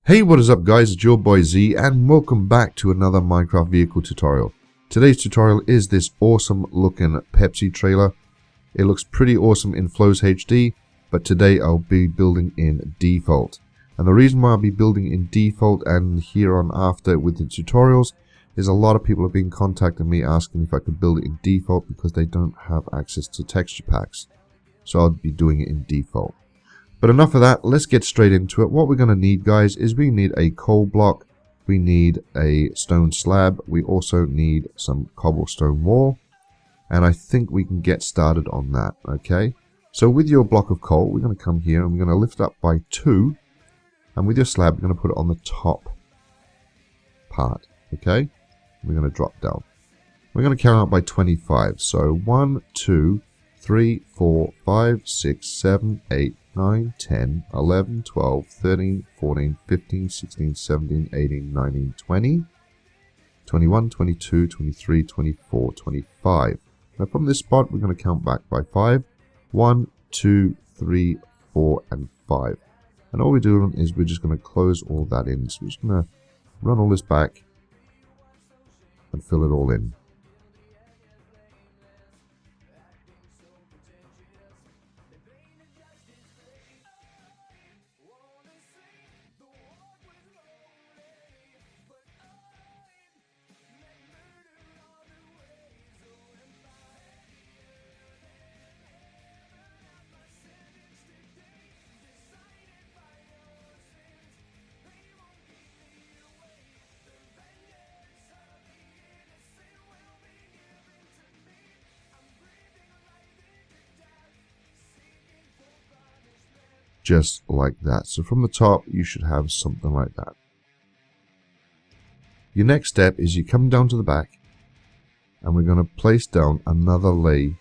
Hey, what is up guys, it's your boy Z and welcome back to another Minecraft vehicle tutorial. Today's tutorial is this awesome looking Pepsi trailer. It looks pretty awesome in Flows HD, but today I'll be building in default. And the reason why I'll be building in default and here on after with the tutorials is a lot of people have been contacting me asking if I could build it in default because they don't have access to texture packs. So I'll be doing it in default. But enough of that, let's get straight into it. What we're going to need, guys, is we need a coal block, we need a stone slab, we also need some cobblestone wall, and I think we can get started on that, okay? So with your block of coal, we're going to come here and we're going to lift it up by 2, and with your slab, we're going to put it on the top part, okay? We're going to drop down. We're going to count out by 25, so 1, 2, 3, 4, 5, 6, 7, 8, 9, 10, 11, 12, 13, 14, 15, 16, 17, 18, 19, 20, 21, 22, 23, 24, 25. Now from this spot, we're going to count back by 5. 1, 2, 3, 4, and 5. And all we're doing is we're just going to close all that in. So we're just going to run all this back and fill it all in. Just like that. So from the top, you should have something like that. Your next step is you come down to the back, and we're going to place down another lay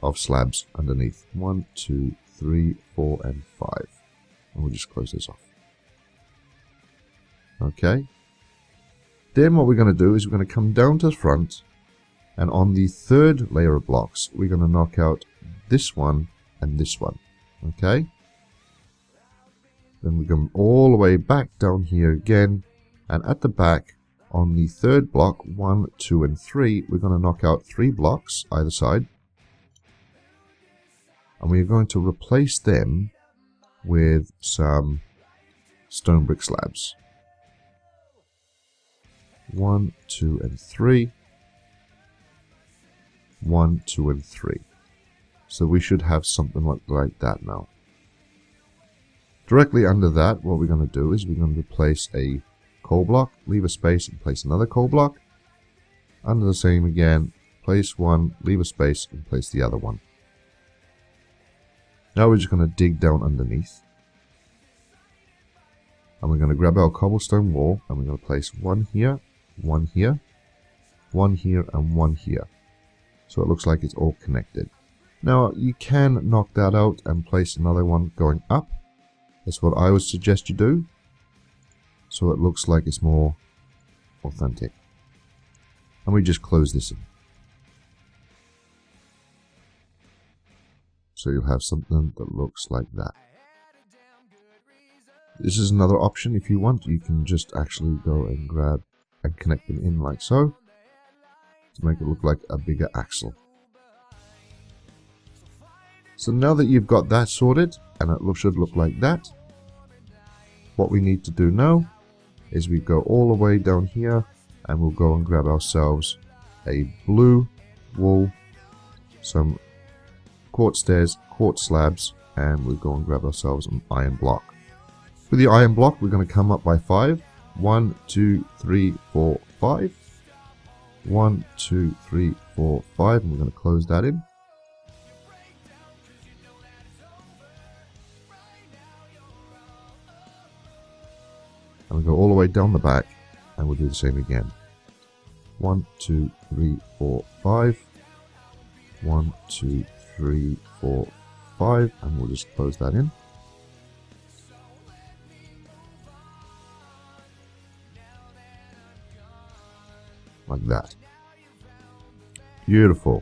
of slabs underneath. 1, 2, 3, 4, and 5. And we'll just close this off. Okay. Then what we're going to do is we're going to come down to the front, and on the third layer of blocks, we're going to knock out this one and this one. Okay. Then we come all the way back down here again, and at the back on the third block, 1, 2, and 3, we're going to knock out 3 blocks either side, and we're going to replace them with some stone brick slabs. 1, 2, and 3. 1, 2, and 3. So we should have something like that now. Directly under that, what we're going to do is we're going to place a coal block, leave a space, and place another coal block. Under the same again, place one, leave a space, and place the other one. Now we're just going to dig down underneath. And we're going to grab our cobblestone wall, and we're going to place one here, one here, one here, and one here. So it looks like it's all connected. Now you can knock that out and place another one going up. That's what I would suggest you do, so it looks like it's more authentic. And we just close this in. So you'll have something that looks like that. This is another option. If you want, you can just actually go and grab and connect them in like so, to make it look like a bigger axle. So now that you've got that sorted, and it should look like that, what we need to do now is we go all the way down here, and we'll go and grab ourselves a blue wool, some quartz stairs, quartz slabs, and we'll go and grab ourselves an iron block. With the iron block, we're going to come up by 5. 1, 2, 3, 4, 5. 1, 2, 3, 4, 5, and we're going to close that in. And we go all the way down the back, and we'll do the same again. 1, 2, 3, 4, 5. 1, 2, 3, 4, 5, and we'll just close that in. Like that. Beautiful.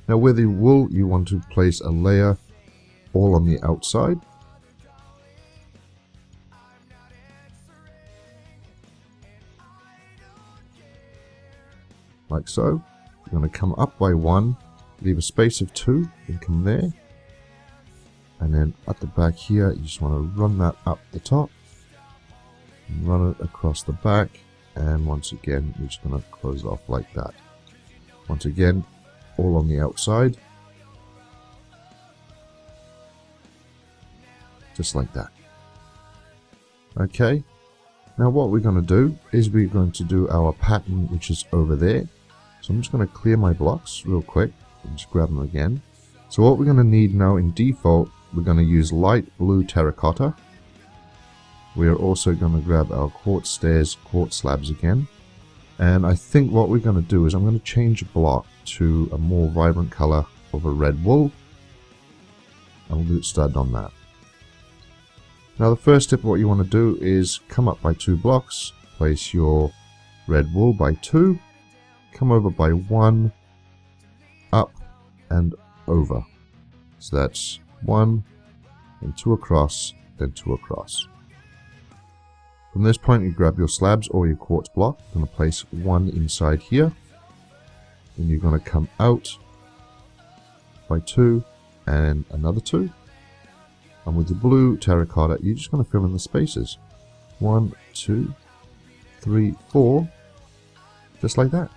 Now with the wool, you want to place a layer all on the outside. like so. We're going to come up by 1, leave a space of 2, and come there. And then at the back here, you just want to run that up the top, and run it across the back, and once again, we're just going to close it off like that. Once again, all on the outside, just like that. Okay, now what we're going to do is we're going to do our pattern, which is over there. So I'm just going to clear my blocks real quick and just grab them again. So what we're going to need now in default, we're going to use light blue terracotta. We are also going to grab our quartz stairs, quartz slabs again. And I think what we're going to do is I'm going to change a block to a more vibrant color of a red wool. And we'll get started on that. Now the first step, what you want to do is come up by 2 blocks, place your red wool by 2, come over by 1, up and over. So that's 1, then 2 across, then 2 across. From this point, you grab your slabs or your quartz block. You're going to place 1 inside here. Then you're going to come out by 2 and another 2. And with the blue terracotta, you're just going to fill in the spaces. 1, 2, 3, 4. Just like that.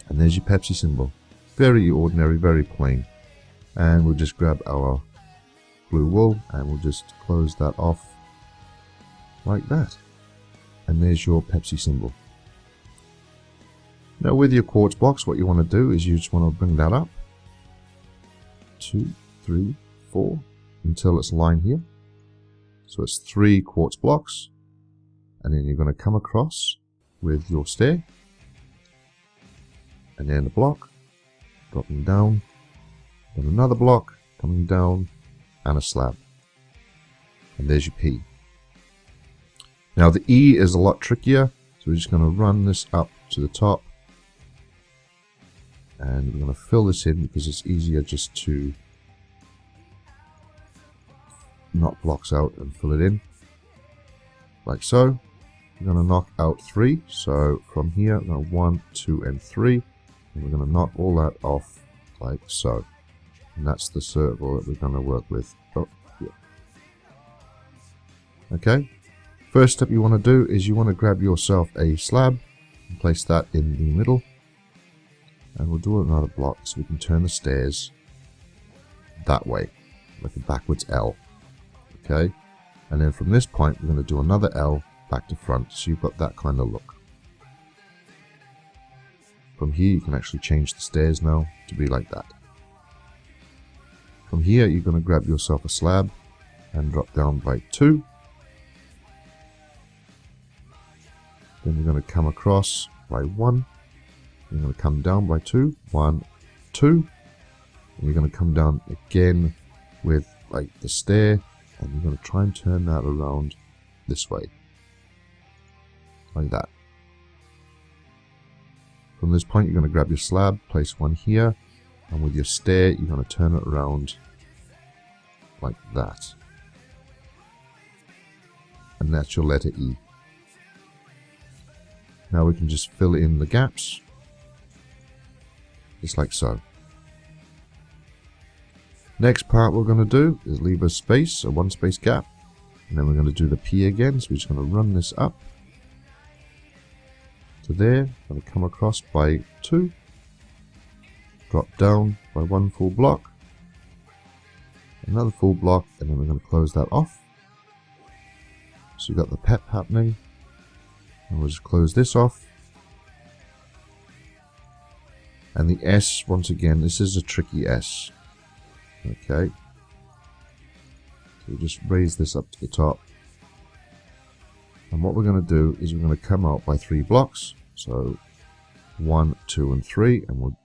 And there's your Pepsi symbol. Very ordinary, very plain. And we'll just grab our blue wool and we'll just close that off like that. And there's your Pepsi symbol. Now with your quartz blocks, what you want to do is you just want to bring that up. 2, 3, 4, until it's lined here. So it's 3 quartz blocks. And then you're going to come across with your stair. And then a block, dropping down, then another block, coming down, and a slab. And there's your P. Now the E is a lot trickier, so we're just going to run this up to the top. And we're going to fill this in because it's easier just to knock blocks out and fill it in. Like so. We're going to knock out 3, so from here, we're going to 1, 2, and 3. And we're going to knock all that off like so. And that's the circle that we're going to work with. Oh, yeah. Okay. First step you want to do is you want to grab yourself a slab and place that in the middle. And we'll do another block so we can turn the stairs that way, like a backwards L. Okay. And then from this point, we're going to do another L back to front. So you've got that kind of look. From here, you can actually change the stairs now to be like that. From here, you're going to grab yourself a slab and drop down by 2. Then you're going to come across by 1. You're going to come down by 2. 1, 2. And you're going to come down again with like the stair. And you're going to try and turn that around this way. Like that. From this point, you're going to grab your slab, place 1 here, and with your stair, you're going to turn it around like that. And that's your letter E. Now we can just fill in the gaps, just like so. Next part we're going to do is leave a space, a 1 space gap, and then we're going to do the P again, so we're just going to run this up to there, going to come across by 2, drop down by 1 full block, another full block, and then we're going to close that off. So you've got the pep happening, and we'll just close this off. And the S, once again, this is a tricky S. Okay, so we'll just raise this up to the top. And what we're going to do is we're going to come out by 3 blocks. So 1, 2, and 3, and we'll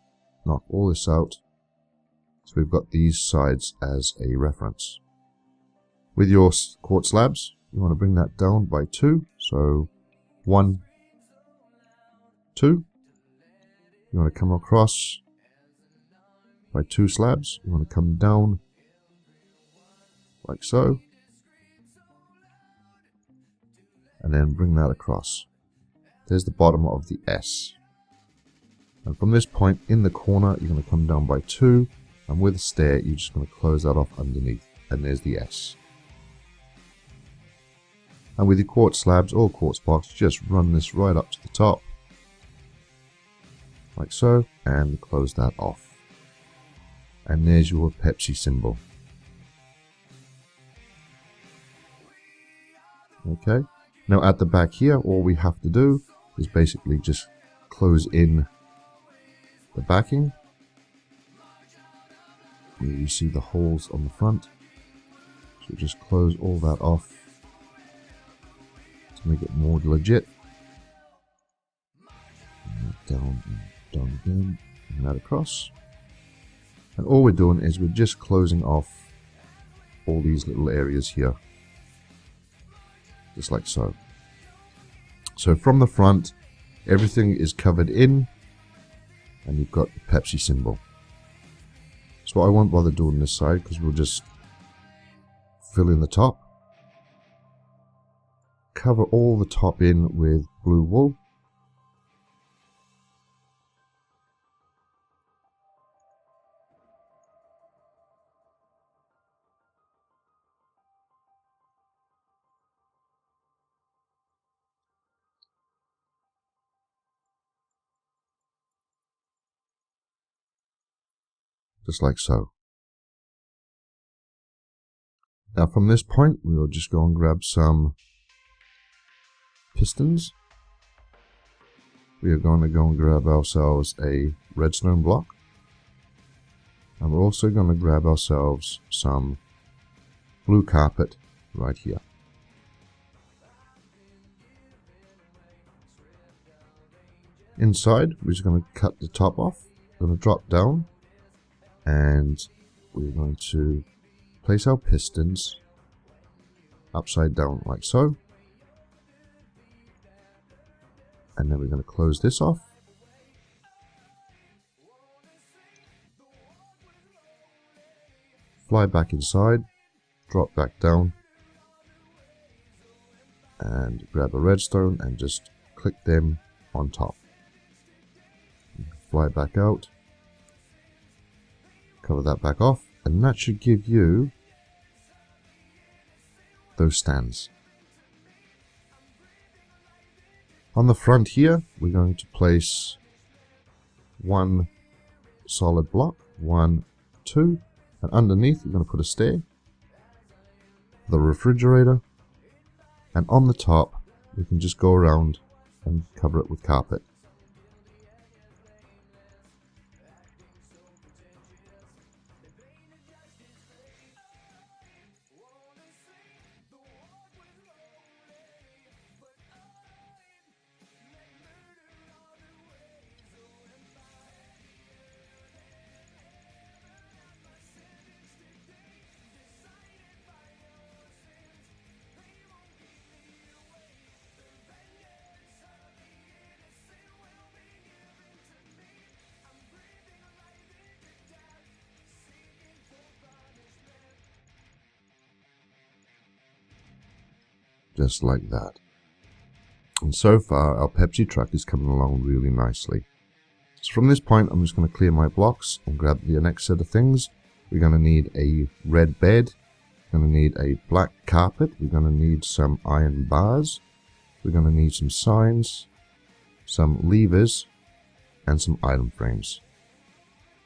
knock all this out. So we've got these sides as a reference. With your quartz slabs, you want to bring that down by 2. So 1, 2. You want to come across by 2 slabs. You want to come down like so. And then bring that across. There's the bottom of the S. And from this point in the corner, you're going to come down by 2. And with a stair, you're just going to close that off underneath. And there's the S. And with your quartz slabs or quartz blocks, just run this right up to the top. Like so. And close that off. And there's your Pepsi symbol. Okay. Now at the back here, all we have to do is basically just close in the backing. Here you see the holes on the front. So just close all that off to make it more legit. And down and down again, and that across. And all we're doing is we're just closing off all these little areas here. Just like so. So from the front, everything is covered in, and you've got the Pepsi symbol. So I won't bother doing this side because we'll just fill in the top. Cover all the top in with blue wool. Just like so. Now from this point, we will just go and grab some pistons. We are going to go and grab ourselves a redstone block. And we're also going to grab ourselves some blue carpet right here. Inside, we're just going to cut the top off. We're going to drop down. And we're going to place our pistons upside down like so. And then we're going to close this off. Fly back inside, drop back down, and grab a redstone and just click them on top. Fly back out. Cover that back off, and that should give you those stands. On the front here, we're going to place one solid block, 1, 2, and underneath we're going to put a stair, the refrigerator, and on the top we can just go around and cover it with carpet. Just like that. And so far our Pepsi truck is coming along really nicely. So from this point I'm just going to clear my blocks and grab the next set of things. We're going to need a red bed, we're going to need a black carpet, we're going to need some iron bars, we're going to need some signs, some levers, and some item frames.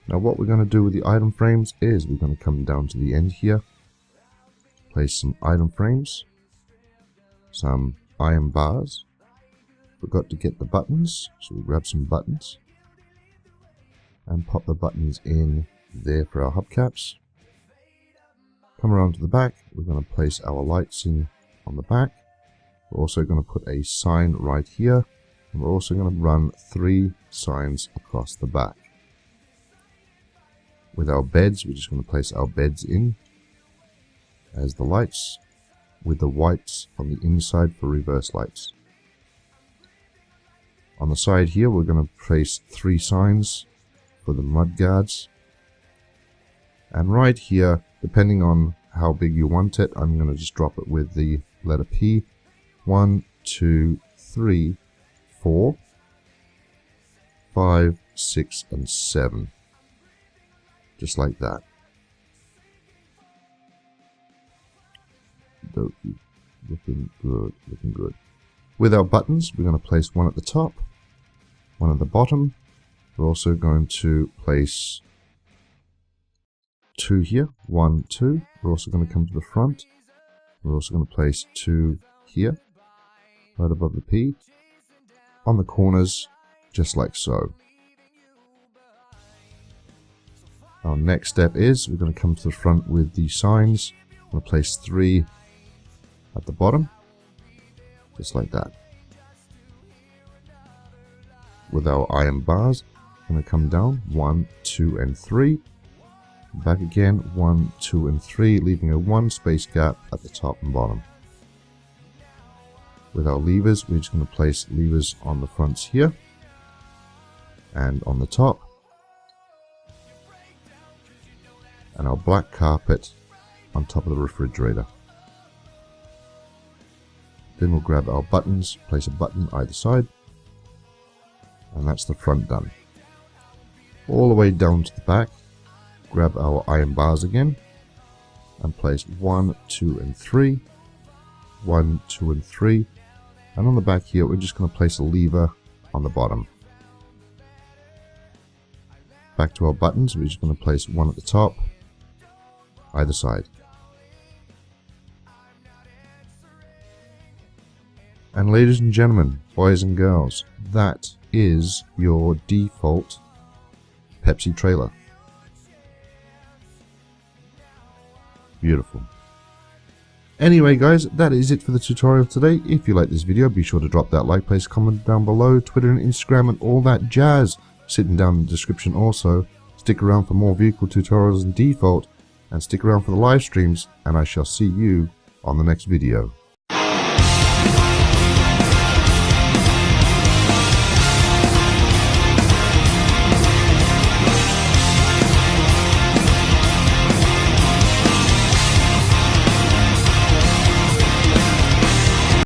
Now what we're going to do with the item frames is we're going to come down to the end here, place some item frames, some iron bars. Forgot to get the buttons, so we grab some buttons and pop the buttons in there for our hubcaps. Come around to the back, we're going to place our lights in on the back. We're also going to put a sign right here, and we're also going to run 3 signs across the back. With our beds, we're just going to place our beds in as the lights, with the whites on the inside for reverse lights. On the side here, we're going to place 3 signs for the mud guards. And right here, depending on how big you want it, I'm going to just drop it with the letter P. 1, 2, 3, 4. 5, 6, and 7. Just like that. Dokey. Looking good, looking good. With our buttons, we're going to place one at the top, one at the bottom. We're also going to place 2 here, 1, 2. We're also going to come to the front. We're also going to place 2 here, right above the P, on the corners, just like so. Our next step is we're going to come to the front with the signs. I'm going to place 3 at the bottom, just like that. With our iron bars, I'm going to come down 1, 2, and 3. Back again, 1, 2, and 3, leaving a 1 space gap at the top and bottom. With our levers, we're just going to place levers on the fronts here and on the top. And our black carpet on top of the refrigerator. Then we'll grab our buttons, place a button either side, and that's the front done. All the way down to the back, grab our iron bars again, and place 1, 2, and 3, 1, 2, and 3, and on the back here we're just going to place a lever on the bottom. Back to our buttons, we're just going to place 1 at the top, either side. And ladies and gentlemen, boys and girls, that is your default Pepsi trailer. Beautiful. Anyway guys, that is it for the tutorial today. If you like this video, be sure to drop that like, place, comment down below, Twitter and Instagram and all that jazz. Sitting down in the description also. Stick around for more vehicle tutorials and default, and stick around for the live streams, and I shall see you on the next video.